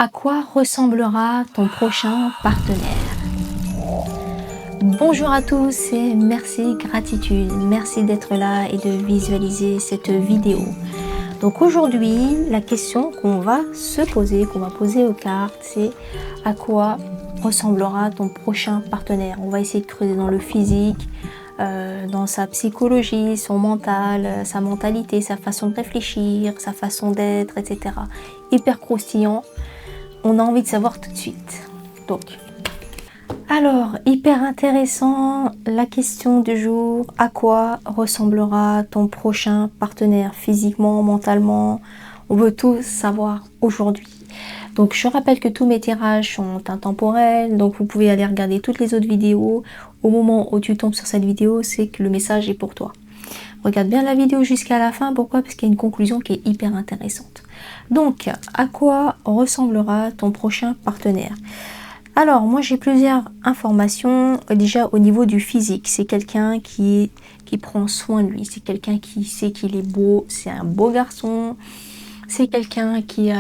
À quoi ressemblera ton prochain partenaire? Bonjour à tous et merci, gratitude. Merci d'être là et de visualiser cette vidéo. Donc aujourd'hui, la question qu'on va se poser, qu'on va poser aux cartes, c'est à quoi ressemblera ton prochain partenaire? On va essayer de creuser dans le physique, dans sa psychologie, son mental, sa mentalité, sa façon de réfléchir, sa façon d'être, etc. Hyper croustillant. On a envie de savoir tout de suite. Donc, alors, hyper intéressant, la question du jour, à quoi ressemblera ton prochain partenaire physiquement, mentalement? On veut tout savoir aujourd'hui. Donc, je rappelle que tous mes tirages sont intemporels, donc vous pouvez aller regarder toutes les autres vidéos. Au moment où tu tombes sur cette vidéo, c'est que le message est pour toi. Regarde bien la vidéo jusqu'à la fin, pourquoi? Parce qu'il y a une conclusion qui est hyper intéressante. Donc, à quoi ressemblera ton prochain partenaire? Alors, moi j'ai plusieurs informations. Déjà au niveau du physique, c'est quelqu'un qui prend soin de lui, c'est quelqu'un qui sait qu'il est beau, c'est un beau garçon. C'est quelqu'un qui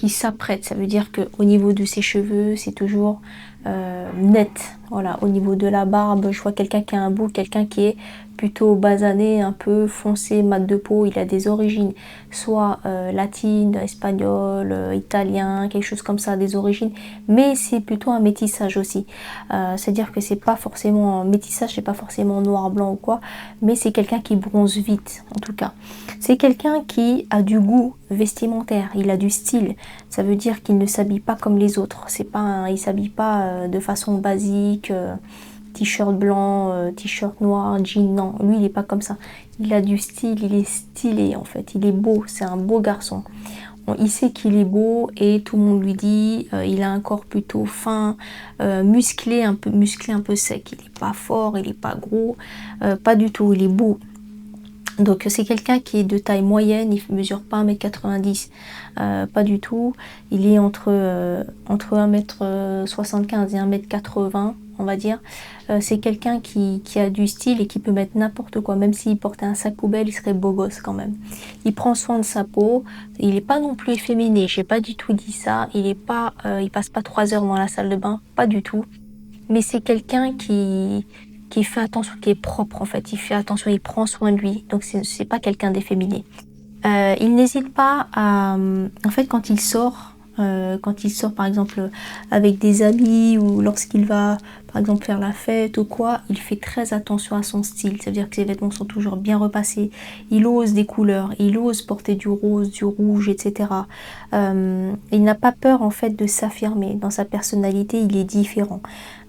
s'apprête, ça veut dire qu'au niveau de ses cheveux, c'est toujours net. Voilà, au niveau de la barbe, je vois quelqu'un qui a un bout, quelqu'un qui est plutôt basané, un peu foncé, mat de peau. Il a des origines soit latines, espagnoles, italien, quelque chose comme ça, des origines. Mais c'est plutôt un métissage aussi. C'est-à-dire que c'est pas forcément un métissage, c'est pas forcément noir, blanc ou quoi, mais c'est quelqu'un qui bronze vite, en tout cas. C'est quelqu'un qui a du goût vestimentaire, il a du style. Ça veut dire qu'il ne s'habille pas comme les autres. Il s'habille pas de façon basique, t-shirt blanc, t-shirt noir, jean. Non, lui il est pas comme ça. Il a du style, il est stylé en fait. Il est beau, c'est un beau garçon. Il sait qu'il est beau et tout le monde lui dit. Il a un corps plutôt fin, musclé, un peu sec. Il est pas fort, il est pas gros, pas du tout. Il est beau. Donc c'est quelqu'un qui est de taille moyenne, il mesure pas 1m90, pas du tout. Il est entre 1m75 et 1m80, on va dire. C'est quelqu'un qui a du style et qui peut mettre n'importe quoi. Même s'il portait un sac poubelle, il serait beau gosse quand même. Il prend soin de sa peau. Il n'est pas non plus efféminé, j'ai pas du tout dit ça. Il passe pas 3 heures dans la salle de bain, pas du tout. Mais c'est quelqu'un qui fait attention, qui est propre en fait. Il fait attention, il prend soin de lui. Donc c'est pas quelqu'un d'efféminé. Il n'hésite pas à, en fait, quand il sort par exemple avec des amis ou lorsqu'il va par exemple faire la fête ou quoi, il fait très attention à son style. Ça veut dire que ses vêtements sont toujours bien repassés. Il ose des couleurs, il ose porter du rose, du rouge, etc. Il n'a pas peur en fait de s'affirmer. Dans sa personnalité, il est différent.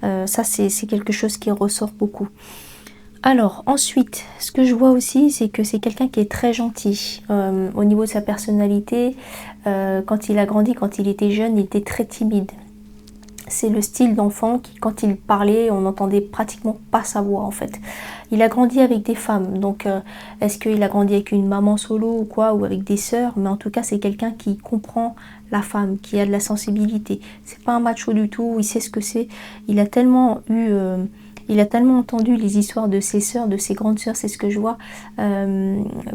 Ça c'est quelque chose qui ressort beaucoup. Alors ensuite, ce que je vois aussi, c'est que c'est quelqu'un qui est très gentil. Au niveau de sa personnalité, quand il a grandi, quand il était jeune, il était très timide. C'est le style d'enfant qui, quand il parlait, on n'entendait pratiquement pas sa voix en fait. Il a grandi avec des femmes, donc est-ce qu'il a grandi avec une maman solo ou quoi, ou avec des sœurs? Mais en tout cas, c'est quelqu'un qui comprend la femme, qui a de la sensibilité. C'est pas un macho du tout, il sait ce que c'est. Il a tellement entendu les histoires de ses sœurs, de ses grandes sœurs, c'est ce que je vois,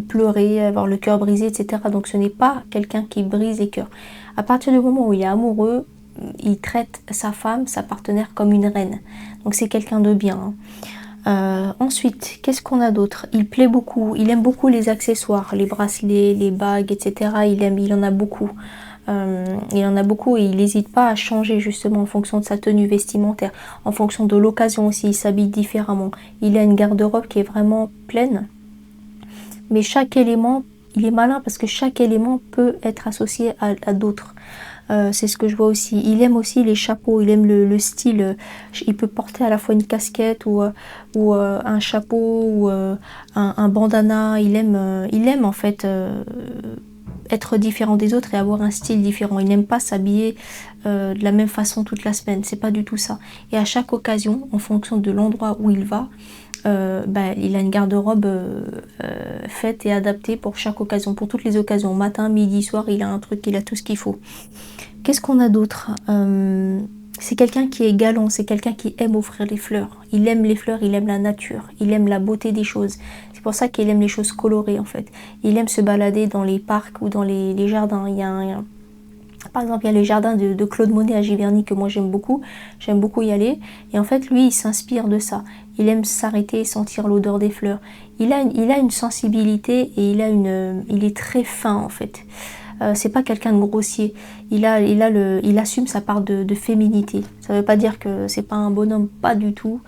pleurer, avoir le cœur brisé, etc. Donc ce n'est pas quelqu'un qui brise les cœurs. À partir du moment où il est amoureux, il traite sa femme, sa partenaire comme une reine. Donc c'est quelqu'un de bien. Ensuite, qu'est-ce qu'on a d'autre? Il aime beaucoup les accessoires, les bracelets, les bagues, etc. Il en a beaucoup. Il en a beaucoup et il n'hésite pas à changer justement en fonction de sa tenue vestimentaire, en fonction de l'occasion aussi, il s'habille différemment. Il a une garde-robe qui est vraiment pleine, mais chaque élément, il est malin parce que chaque élément peut être associé à d'autres. C'est ce que je vois aussi. Il aime aussi les chapeaux, il aime le style. Il peut porter à la fois une casquette ou un chapeau ou un bandana. Il aime en fait être différent des autres et avoir un style différent. Il n'aime pas s'habiller de la même façon toute la semaine. C'est pas du tout ça. Et à chaque occasion, en fonction de l'endroit où il va, il a une garde-robe faite et adaptée pour chaque occasion, pour toutes les occasions. Matin, midi, soir, il a tout ce qu'il faut. Qu'est-ce qu'on a d'autre? C'est quelqu'un qui est galant, c'est quelqu'un qui aime offrir les fleurs. Il aime les fleurs, il aime la nature, il aime la beauté des choses. C'est pour ça qu'il aime les choses colorées en fait. Il aime se balader dans les parcs ou dans les jardins. Par exemple, il y a les jardins de Claude Monet à Giverny que moi j'aime beaucoup. J'aime beaucoup y aller. Et en fait, lui, il s'inspire de ça. Il aime s'arrêter et sentir l'odeur des fleurs. Il a une sensibilité et il est très fin en fait. C'est pas quelqu'un de grossier. Il assume sa part de féminité. Ça veut pas dire que c'est pas un bonhomme, pas du tout.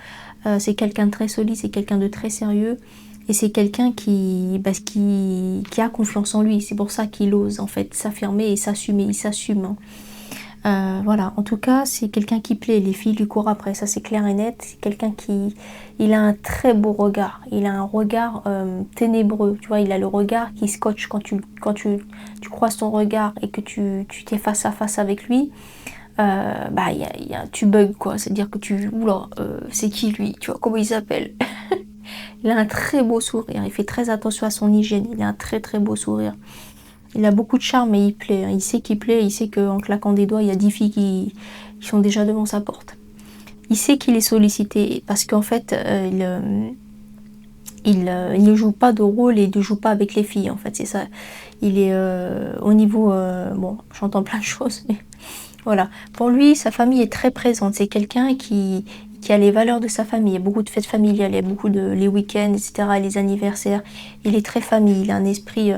C'est quelqu'un de très solide, c'est quelqu'un de très sérieux. Et c'est quelqu'un qui a confiance en lui. C'est pour ça qu'il ose en fait s'affirmer et s'assumer. Il s'assume, hein. Voilà, en tout cas, c'est quelqu'un qui plaît. Les filles lui courent après, ça c'est clair et net. C'est quelqu'un il a un très beau regard. Il a un regard ténébreux. Tu vois, il a le regard qui scotche quand tu croises ton regard et que tu t'es face à face avec lui. Tu bugs quoi. C'est-à-dire que oula, c'est qui lui? Tu vois, comment il s'appelle? Il a un très beau sourire, il fait très attention à son hygiène, il a un très très beau sourire. Il a beaucoup de charme et il plaît, hein. Il sait qu'il plaît, il sait qu'en claquant des doigts, il y a 10 filles qui sont déjà devant sa porte. Il sait qu'il est sollicité parce qu'en fait, il ne joue pas de rôle et ne joue pas avec les filles, en fait, c'est ça. Il est au niveau... bon, j'entends plein de choses, mais voilà. Pour lui, sa famille est très présente. C'est quelqu'un qui a les valeurs de sa famille. Il y a beaucoup de fêtes familiales, il y a beaucoup de les week-ends, etc., les anniversaires. Il est très famille, il a un esprit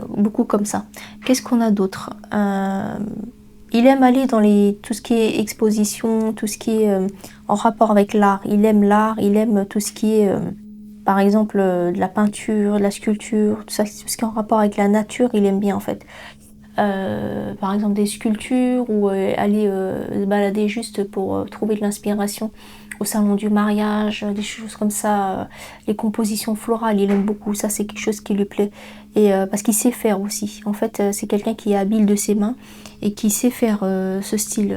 beaucoup comme ça. Qu'est-ce qu'on a d'autre? Il aime aller dans tout ce qui est exposition, tout ce qui est en rapport avec l'art. Il aime tout ce qui est, par exemple, de la peinture, de la sculpture, tout ça, tout ce qui est en rapport avec la nature, il aime bien en fait. Par exemple des sculptures ou aller se balader juste pour trouver de l'inspiration au salon du mariage, des choses comme ça, les compositions florales, il aime beaucoup, ça c'est quelque chose qui lui plaît et parce qu'il sait faire aussi. En fait, c'est quelqu'un qui est habile de ses mains et qui sait faire ce style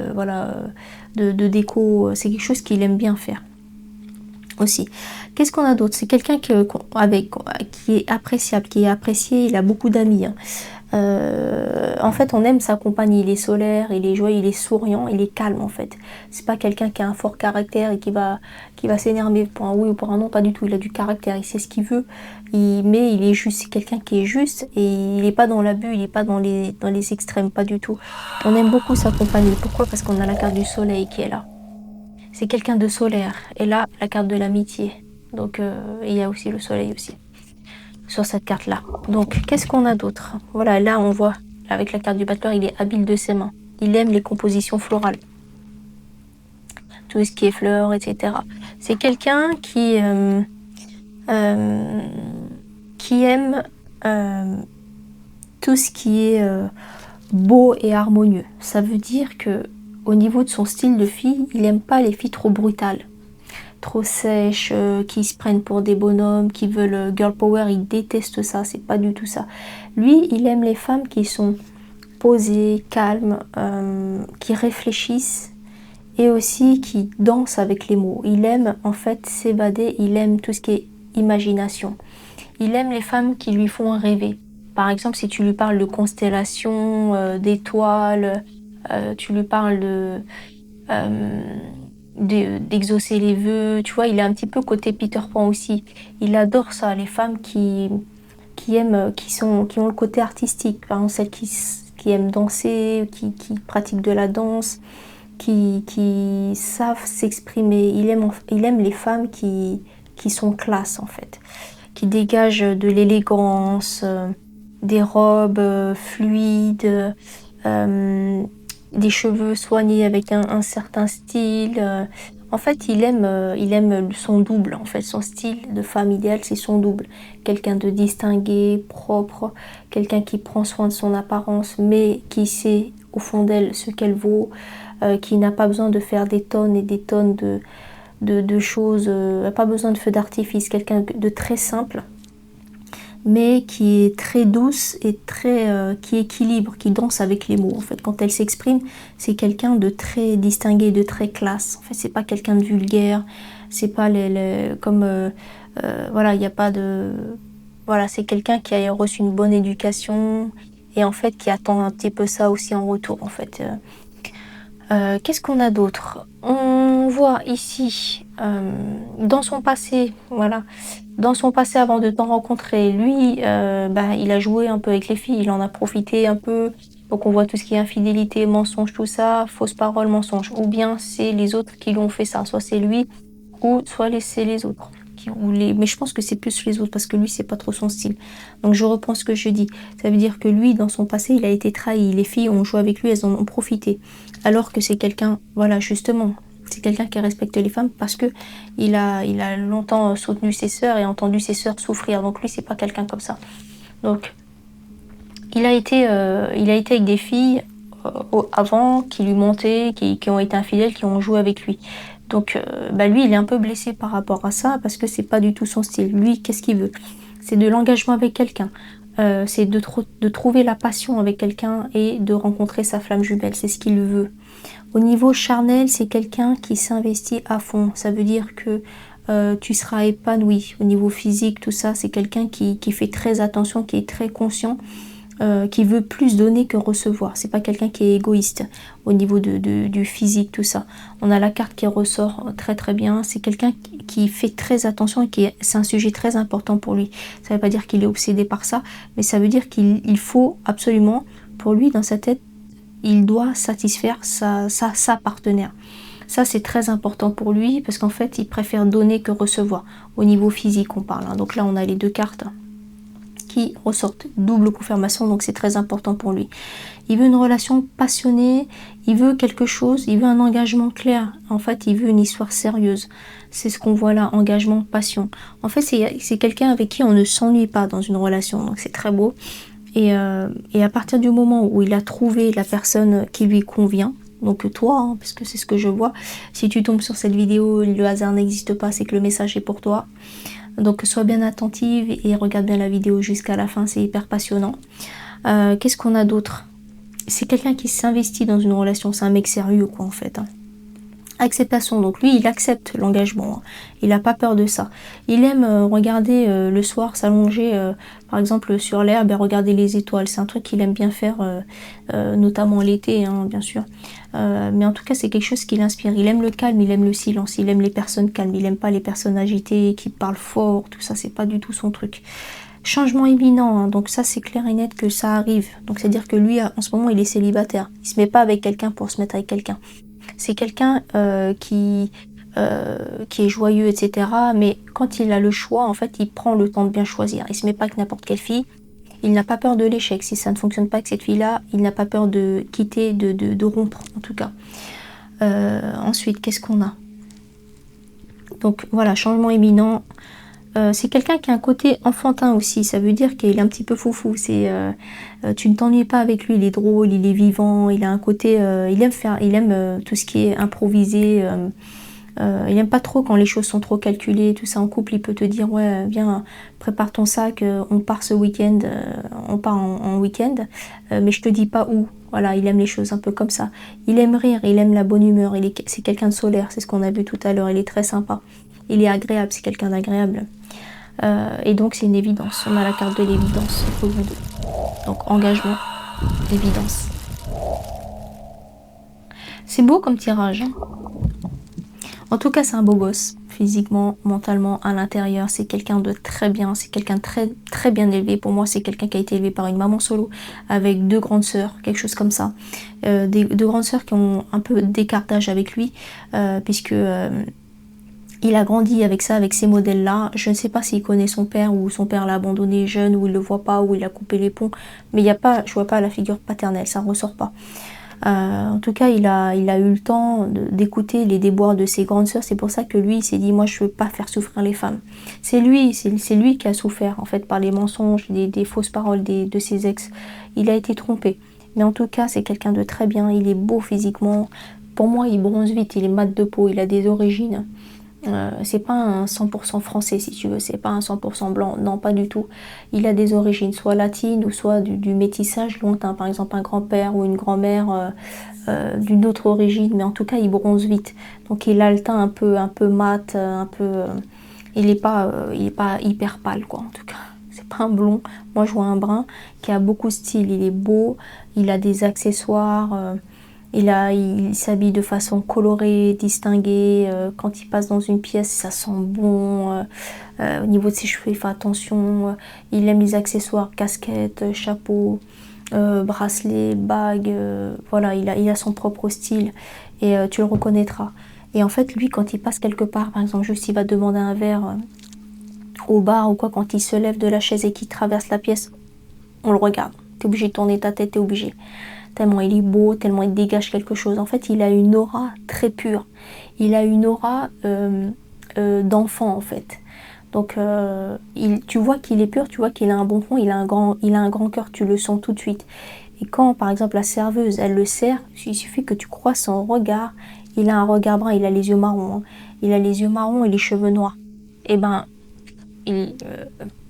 de déco, c'est quelque chose qu'il aime bien faire aussi. Qu'est-ce qu'on a d'autre? C'est quelqu'un qui est appréciable, qui est apprécié, il a beaucoup d'amis, hein. En fait, on aime sa compagnie. Il est solaire, il est joyeux, il est souriant, il est calme en fait. C'est pas quelqu'un qui a un fort caractère et qui va s'énerver pour un oui ou pour un non, pas du tout. Il a du caractère, il sait ce qu'il veut, mais il est juste. C'est quelqu'un qui est juste et il n'est pas dans l'abus, il n'est pas dans les extrêmes, pas du tout. On aime beaucoup sa compagnie. Pourquoi? Parce qu'on a la carte du soleil qui est là. C'est quelqu'un de solaire. Et là, la carte de l'amitié. Donc, il y a aussi le soleil aussi sur cette carte-là. Donc, qu'est-ce qu'on a d'autre? Voilà, là, on voit, avec la carte du battleur, il est habile de ses mains. Il aime les compositions florales. Tout ce qui est fleurs, etc. C'est quelqu'un qui aime tout ce qui est beau et harmonieux. Ça veut dire que au niveau de son style de fille, il n'aime pas les filles trop brutales, trop sèches, qui se prennent pour des bonhommes, qui veulent girl power, il déteste ça, c'est pas du tout ça. Lui, il aime les femmes qui sont posées, calmes, qui réfléchissent et aussi qui dansent avec les mots. Il aime en fait s'évader, il aime tout ce qui est imagination. Il aime les femmes qui lui font rêver. Par exemple, si tu lui parles de constellations, d'étoiles, tu lui parles d'exaucer les vœux, tu vois, il est un petit peu côté Peter Pan aussi. Il adore ça, les femmes qui aiment, qui ont le côté artistique, par exemple celles qui aiment danser, qui pratiquent de la danse, qui savent s'exprimer. Il aime les femmes qui sont classe en fait, qui dégagent de l'élégance, des robes fluides, des cheveux soignés avec un certain style. En fait, il aime son double. En fait, son style de femme idéale, c'est son double. Quelqu'un de distingué, propre, quelqu'un qui prend soin de son apparence, mais qui sait au fond d'elle ce qu'elle vaut, qui n'a pas besoin de faire des tonnes et des tonnes de choses, pas besoin de feu d'artifice. Quelqu'un de très simple, mais qui est très douce et qui équilibre, qui danse avec les mots. En fait, quand elle s'exprime, c'est quelqu'un de très distingué, de très classe. En fait, c'est pas quelqu'un de vulgaire, c'est pas voilà, il n'y a pas de... Voilà, c'est quelqu'un qui a reçu une bonne éducation et en fait qui attend un petit peu ça aussi en retour, en fait. Qu'est-ce qu'on a d'autre? On voit ici, dans son passé, voilà, dans son passé avant de t'en rencontrer, lui, il a joué un peu avec les filles, il en a profité un peu, Donc on voit tout ce qui est infidélité, mensonge, tout ça, fausse parole, mensonge. Ou bien c'est les autres qui lui ont fait ça, soit c'est lui ou soit c'est les autres. Mais je pense que c'est plus les autres parce que lui, c'est pas trop son style. Donc je reprends ce que je dis. Ça veut dire que lui, dans son passé, il a été trahi. Les filles ont joué avec lui, elles en ont profité. Alors que c'est quelqu'un, voilà, justement, c'est quelqu'un qui respecte les femmes parce que il a longtemps soutenu ses sœurs et entendu ses sœurs souffrir. Donc lui, c'est pas quelqu'un comme ça. Donc il a été avec des filles avant qui lui montaient, qui ont été infidèles, qui ont joué avec lui. Donc lui, il est un peu blessé par rapport à ça parce que c'est pas du tout son style. Lui, qu'est-ce qu'il veut? C'est de l'engagement avec quelqu'un. C'est de trouver la passion avec quelqu'un et de rencontrer sa flamme jumelle. C'est ce qu'il veut. Au niveau charnel, c'est quelqu'un qui s'investit à fond. Ça veut dire que tu seras épanoui. Au niveau physique, tout ça, c'est quelqu'un qui fait très attention, qui est très conscient. Qui veut plus donner que recevoir. C'est pas quelqu'un qui est égoïste au niveau du physique, tout ça. On a la carte qui ressort très très bien. C'est quelqu'un qui fait très attention et c'est un sujet très important pour lui. Ça veut pas dire qu'il est obsédé par ça, mais ça veut dire qu'il faut absolument, pour lui, dans sa tête, il doit satisfaire sa partenaire. Ça, c'est très important pour lui parce qu'en fait, il préfère donner que recevoir. Au niveau physique, on parle. Hein. Donc là, on a les deux cartes qui ressortent, double confirmation, donc c'est très important pour lui. Il veut une relation passionnée, il veut quelque chose, il veut un engagement clair. En fait, il veut une histoire sérieuse. C'est ce qu'on voit là, engagement, passion. En fait, c'est quelqu'un avec qui on ne s'ennuie pas dans une relation, donc c'est très beau. Et à partir du moment où il a trouvé la personne qui lui convient, donc toi, hein, parce que c'est ce que je vois, si tu tombes sur cette vidéo, le hasard n'existe pas, c'est que le message est pour toi. Donc sois bien attentive et regarde bien la vidéo jusqu'à la fin, c'est hyper passionnant. Qu'est-ce qu'on a d'autre? C'est quelqu'un qui s'investit dans une relation, c'est un mec sérieux quoi en fait. Hein. Acceptation, donc lui il accepte l'engagement, hein. Il n'a pas peur de ça. Il aime regarder le soir, s'allonger par exemple sur l'herbe et regarder les étoiles. C'est un truc qu'il aime bien faire, notamment l'été hein, bien sûr. Mais en tout cas c'est quelque chose qui l'inspire. Il aime le calme, il aime le silence, il aime les personnes calmes, il aime pas les personnes agitées qui parlent fort, tout ça c'est pas du tout son truc. Changement imminent, hein, donc ça c'est clair et net que ça arrive. Donc c'est à dire que lui en ce moment il est célibataire. Il se met pas avec quelqu'un pour se mettre avec quelqu'un. C'est quelqu'un qui est joyeux, etc. Mais quand il a le choix, en fait, il prend le temps de bien choisir. Il se met pas avec n'importe quelle fille. Il n'a pas peur de l'échec. Si ça ne fonctionne pas avec cette fille-là, il n'a pas peur de quitter, de rompre, en tout cas. Ensuite, qu'est-ce qu'on a? Donc voilà, changement imminent. C'est quelqu'un qui a un côté enfantin aussi, ça veut dire qu'il est un petit peu foufou. Tu ne t'ennuies pas avec lui, il est drôle, il est vivant, il a un côté, il aime tout ce qui est improvisé. Il aime pas trop quand les choses sont trop calculées, tout ça en couple. Il peut te dire ouais, viens, prépare ton sac, on part ce week-end, on part en week-end, mais je te dis pas où. Voilà, il aime les choses un peu comme ça. Il aime rire, il aime la bonne humeur. C'est quelqu'un de solaire, c'est ce qu'on a vu tout à l'heure. Il est très sympa. Il est agréable, c'est quelqu'un d'agréable. Et donc c'est une évidence. On a la carte de l'évidence. Donc engagement, évidence. C'est beau comme tirage. Hein. En tout cas, c'est un beau gosse. Physiquement, mentalement, à l'intérieur, c'est quelqu'un de très bien. C'est quelqu'un de très, très bien élevé. Pour moi, c'est quelqu'un qui a été élevé par une maman solo avec deux grandes sœurs, quelque chose comme ça. Deux grandes sœurs qui ont un peu d'écart d'âge avec lui, puisque... il a grandi avec ça, avec ces modèles-là. Je ne sais pas s'il connaît son père ou son père l'a abandonné jeune ou il le voit pas ou il a coupé les ponts. Mais je vois pas la figure paternelle, ça ressort pas. En tout cas, il a eu le temps d'écouter les déboires de ses grandes sœurs. C'est pour ça que lui, il s'est dit, moi, je veux pas faire souffrir les femmes. C'est lui qui a souffert en fait par les mensonges, des fausses paroles de ses ex. Il a été trompé. Mais en tout cas, c'est quelqu'un de très bien. Il est beau physiquement. Pour moi, il bronze vite. Il est mat de peau. Il a des origines. C'est pas un 100% français si tu veux, c'est pas un 100% blanc, non pas du tout. Il a des origines soit latines ou soit du métissage lointain, par exemple un grand-père ou une grand-mère d'une autre origine, mais en tout cas il bronze vite. Donc il a le teint un peu mat, il est pas hyper pâle quoi en tout cas. C'est pas un blond, moi je vois un brun qui a beaucoup de style, il est beau, il a des accessoires. Il s'habille de façon colorée, distinguée. Quand il passe dans une pièce, ça sent bon. Au niveau de ses cheveux, il fait attention. Il aime les accessoires, casquettes, chapeau. bracelet, bague, voilà, il a son propre style et tu le reconnaîtras. Et en fait, lui, quand il passe quelque part, par exemple, juste il va demander un verre au bar ou quoi, quand il se lève de la chaise et qu'il traverse la pièce, on le regarde. T'es obligé de tourner ta tête, t'es obligé. Tellement il est beau, tellement il dégage quelque chose. En fait, il a une aura très pure. Il a une aura d'enfant, en fait. Donc, tu vois qu'il est pur, tu vois qu'il a un bon fond, il a un grand cœur, tu le sens tout de suite. Et quand, par exemple, la serveuse, elle le sert, il suffit que tu croises son regard. Il a un regard brun, il a les yeux marrons. Hein. Il a les yeux marrons et les cheveux noirs. Et ben,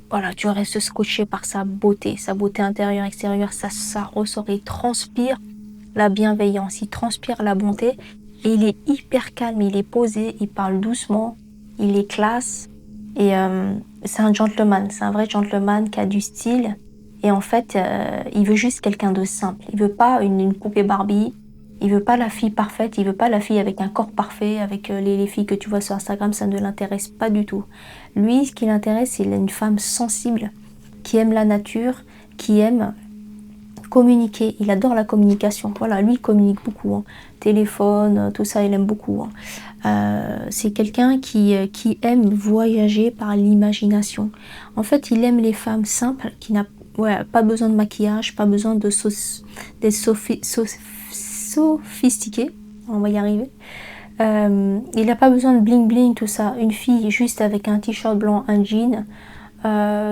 voilà, tu restes scotché par sa beauté intérieure, extérieure, ça ressort, il transpire la bienveillance, il transpire la bonté, et il est hyper calme, il est posé, il parle doucement, il est classe, et c'est un gentleman, c'est un vrai gentleman qui a du style, et en fait, il veut juste quelqu'un de simple, il veut pas une poupée Barbie, il veut pas la fille parfaite, il veut pas la fille avec un corps parfait, avec les filles que tu vois sur Instagram, ça ne l'intéresse pas du tout. Lui, ce qui l'intéresse, c'est une femme sensible, qui aime la nature, qui aime communiquer. Il adore la communication. Voilà, lui, il communique beaucoup. Hein. Téléphone, tout ça, il aime beaucoup. Hein. C'est quelqu'un qui aime voyager par l'imagination. En fait, il aime les femmes simples, qui n'ont pas besoin de maquillage, pas besoin d'être sophistiquée. On va y arriver. Il n'a pas besoin de bling bling, tout ça. Une fille juste avec un t-shirt blanc, un jean,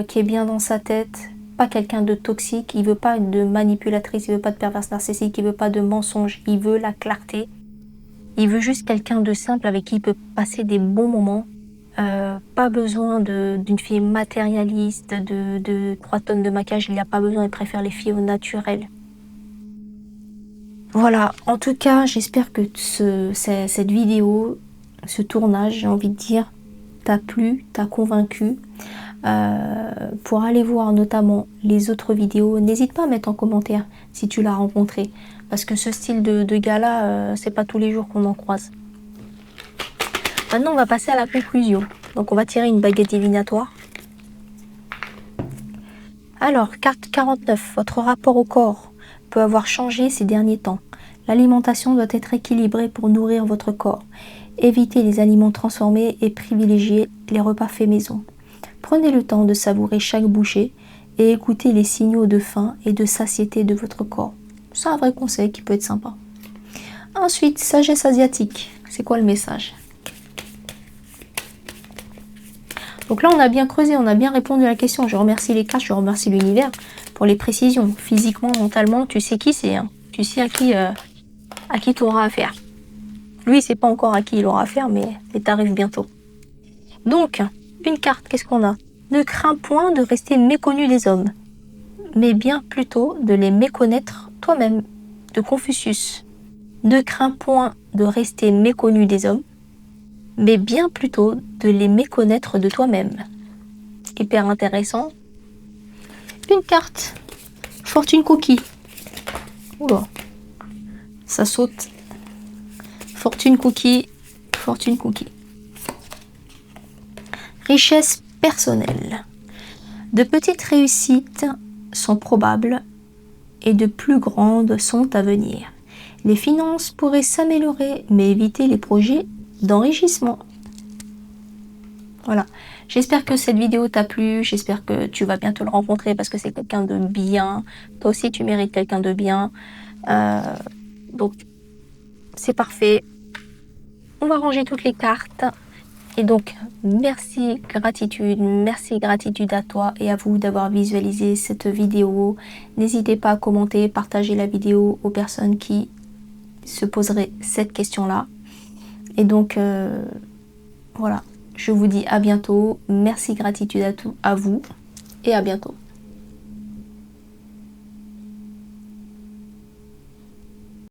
qui est bien dans sa tête, pas quelqu'un de toxique, il veut pas de manipulatrice, il veut pas de perverse narcissique, il veut pas de mensonge, il veut la clarté. Il veut juste quelqu'un de simple avec qui il peut passer des bons moments. Pas besoin d'une fille matérialiste, de 3 tonnes de maquillage, il n'a pas besoin, il préfère les filles au naturel. Voilà, en tout cas, j'espère que cette vidéo, ce tournage, j'ai envie de dire, t'a plu, t'a convaincu. Pour aller voir notamment les autres vidéos, n'hésite pas à mettre en commentaire si tu l'as rencontré. Parce que ce style de gars-là, c'est pas tous les jours qu'on en croise. Maintenant, on va passer à la conclusion. Donc, on va tirer une baguette divinatoire. Alors, carte 49, votre rapport au corps peut avoir changé ces derniers temps. L'alimentation doit être équilibrée pour nourrir votre corps. Évitez les aliments transformés et privilégiez les repas faits maison. Prenez le temps de savourer chaque bouchée et écoutez les signaux de faim et de satiété de votre corps. C'est un vrai conseil qui peut être sympa. Ensuite, sagesse asiatique. C'est quoi le message? Donc là, on a bien creusé, on a bien répondu à la question. Je remercie les cartes, je remercie l'univers pour les précisions. Physiquement, mentalement, tu sais qui c'est. Hein. Tu sais à qui tu auras affaire. Lui, il sait pas encore à qui il aura affaire, mais t'arrives bientôt. Donc, une carte, qu'est-ce qu'on a? Ne crains point de rester méconnu des hommes, mais bien plutôt de les méconnaître toi-même, de Confucius. Ne crains point de rester méconnu des hommes, mais bien plutôt de les méconnaître de toi-même. Hyper intéressant. Une carte. Fortune cookie. Oula. Ça saute. Fortune cookie. Fortune cookie. Richesse personnelle. De petites réussites sont probables et de plus grandes sont à venir. Les finances pourraient s'améliorer, mais évitez les projets d'enrichissement. Voilà. J'espère que cette vidéo t'a plu. J'espère que tu vas bientôt le rencontrer parce que c'est quelqu'un de bien. Toi aussi, tu mérites quelqu'un de bien. Donc, c'est parfait. On va ranger toutes les cartes. Et donc, merci gratitude à toi et à vous d'avoir visualisé cette vidéo. N'hésitez pas à commenter, partager la vidéo aux personnes qui se poseraient cette question-là. Et donc, voilà, je vous dis à bientôt. Merci, gratitude à vous et à bientôt.